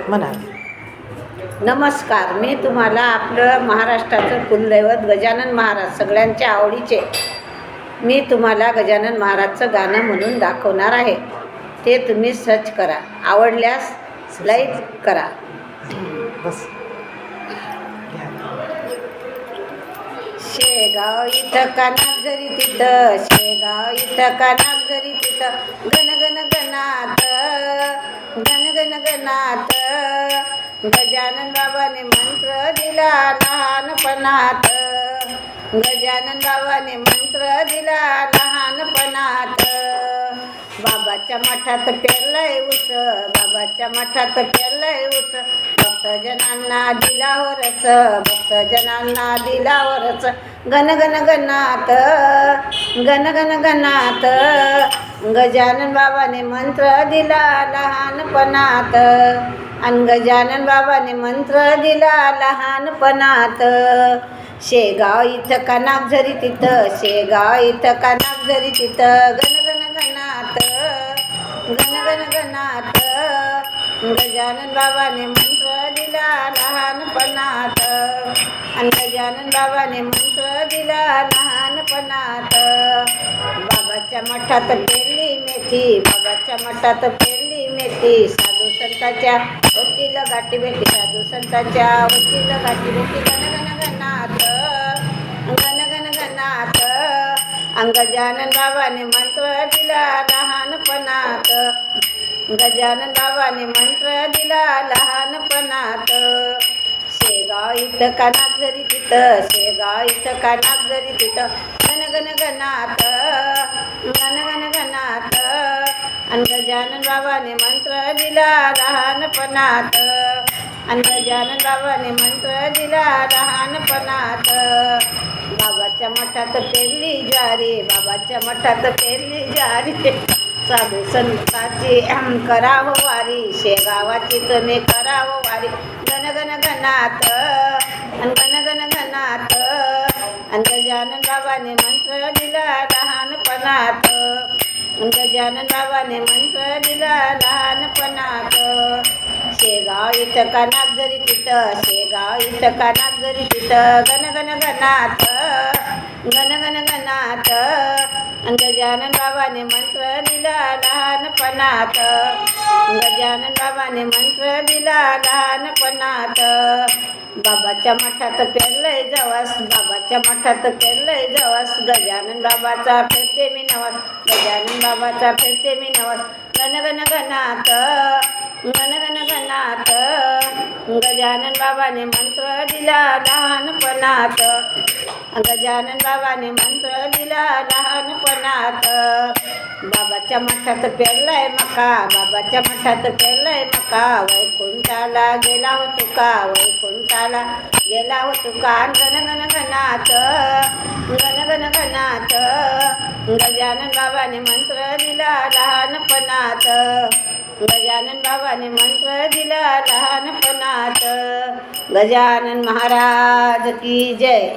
म्हणा. नमस्कार. मी तुम्हाला आपलं महाराष्ट्राचं कुलदैवत गजानन महाराज सगळ्यांच्या आवडीचे मी तुम्हाला गजानन महाराजचं गाणं म्हणून दाखवणार आहे. ते तुम्ही सर्च करा. आवडल्यास लाईक करा. बस. शेगाव इथं कानात जरी तिथं, शेगाव इथं कानात जरी तिथं, गण गण गणात, गण गण गणात. गजानन बाबाने मंत्र दिला लहानपणात, गजानन बाबाने मंत्र दिला लहानपणात. बाबाच्या मठात पेरलाय ऊस, बाबाच्या मठात पेरलाय ऊस. भक्तजनांना दिला हो रस, भक्तजनांना दिला हो रस. गण गण गणात, गण गण गणात. गजानन बाबाने मंत्र दिला लहानपणात, आणि गजानन बाबाने मंत्र दिला लहानपणात. शेगाव इथं कानाक झरी तिथं, शेगाव इथं कानाक झरी तिथं, गण गण गणात, गण गण गणात. गजानन बाबाने मंत्र दिला लहानपणात, आणि गजानन बाबाने मंत्र दिला लहानपणात. बाबाच्या मठात पेरली मेथी, बाबाच्या मठात पेरली मेथी. साधू संतांच्या वतीला गाठी भेटी, साधू संतांच्या वतीला गाठी भेटी. गण गण गणात, गण गण गणात. गजानन बाबाने मंत्र दिला लहानपणात, गजानन बाबाने मंत्र दिला लहानपणात. शेगाव इथं कानात जरी तिथं, शेगाव इथं कानात जरी तिथं, गण गण गणात, गण गण गणात. आणि गजानन बाबाने मंत्र दिला लहानपणात, आणि गजानन बाबाने मंत्र दिला लहानपणात. बाबाच्या मठात पेरली ज्वारी, बाबाच्या मठात पेरली ज्वारी. साधू संतांची करावं वारी, शेगावाची तुम्ही करावं वारी. गण गण गणात, आणि गण गण गणात. आणि गजानन बाबाने मंत्र दिला लहानपणात, आणि गजानन बाबाने मंत्र दिला लहानपणात. शेगाव इथं कानात जरी तिथं, शेगाव इथं कानात जरी तिथं, गण गण गणात, गण गण गणात. आणि गजानन बाबाने मंत्र दिला लहानपणात, गजानन बाबाने मंत्र दिला लहानपणात. बाबाच्या मठात पेरलंय जवस, बाबाच्या मठात पेरलंय जवस. गजानन बाबाचा फिरते मी नवस, गजानन बाबाचा फिरते मी नवस. गण गण गणात, गण गण गणात. गजानन बाबाने मंत्र दिला लहानपणात, गजानन बाबाने मंत्र दिला लहानपणात. बाबाच्या मठात पेरलाय मका, बाबाच्या मठात पेरलाय मका. वैकुंठाला गेला हो तुका, वैकुंठाला गेला हो तुका. गण गण गणात, गण गण गणात. गजानन बाबाने मंत्र दिला लहानपणात, गजानन बाबाने मंत्र दिला लहानपणात. गजानन महाराज की जय.